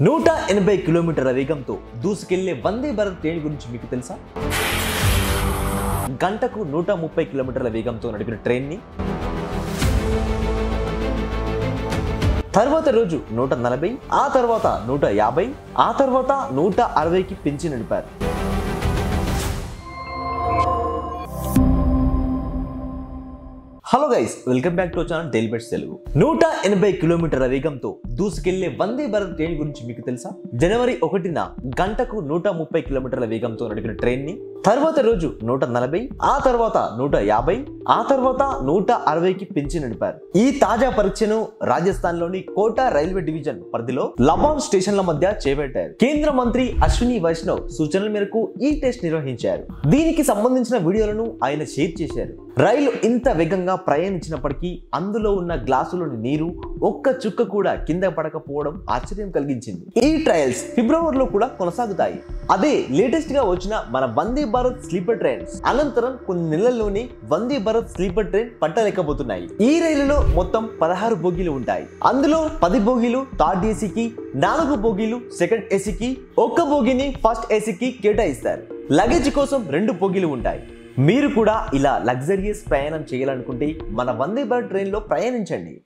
180 కిలోమీటర్ల వేగంతో దూసుకెళ్లే వందే భారత్ ట్రైన్ గురించి మీకు తెలుసా? గంటకు 130 కిలోమీటర్ల వేగంతో నడిపిన ట్రైన్ ని తర్వాత రోజు 140, ఆ తర్వాత 150, ఆ తర్వాత 160కి పెంచి నడిపారు. Hello guys, welcome back to channel daily bets Telugu. 180 కిలోమీటర్ల వేగంతో దూసుకెళ్లే వందే భారత్ ట్రైన్ గురించి మీకు తెలుసా? జనవరి 1న గంటకు 130 కిలోమీటర్ల వేగంతో నడిపిన ట్రైన్ ని తర్వాత రోజు 140, ఆ తర్వాత 150, ఆ తర్వాత 160కి పెంచి నడిపారు. ఈ తాజా పరీక్షను రాజస్థాన్ లోని కోటా రైల్వే డివిజన్ పరిధిలో లబాన్ స్టేషన్ల మధ్య చేపట్టారు. కేంద్ర మంత్రి అశ్విని వైష్ణవ్ సూచనల మేరకు ఈ టెస్ట్ నిర్వహించారు. దీనికి సంబంధించిన వీడియోలను ఆయన షేర్ చేశారు. రైలు ఇంత వేగంగా ప్రయాణించినప్పటికీ అందులో ఉన్న గ్లాసులోని నీరు ఒక్క చుక్క కూడా కింద పడకపోవడం ఆశ్చర్యం కలిగించింది. ఈ ట్రయల్స్ ఫిబ్రవరిలో కూడా కొనసాగుతాయి. అదే లేటెస్ట్ గా వచ్చిన మన వందే భారత్ స్లీపర్ ట్రైన్స్ అనంతరం కొన్ని నెలల్లోనే వందే భారత్ స్లీపర్ ట్రైన్ పట్టలేకపోతున్నాయి. ఈ రైలులో మొత్తం 16 బోగీలు ఉంటాయి. అందులో 10 బోగీలు థర్డ్ ఏసీకి, 4 బోగీలు సెకండ్ ఏసీకి, 1 బోగీని ఫస్ట్ ఏసీకి కేటాయిస్తారు. లగేజ్ కోసం 2 బోగీలు ఉంటాయి. మీరు కూడా ఇలా లగ్జరియస్ ప్రయాణం చేయాలనుకుంటే మన వందే భారత్ ట్రైన్లో ప్రయాణించండి.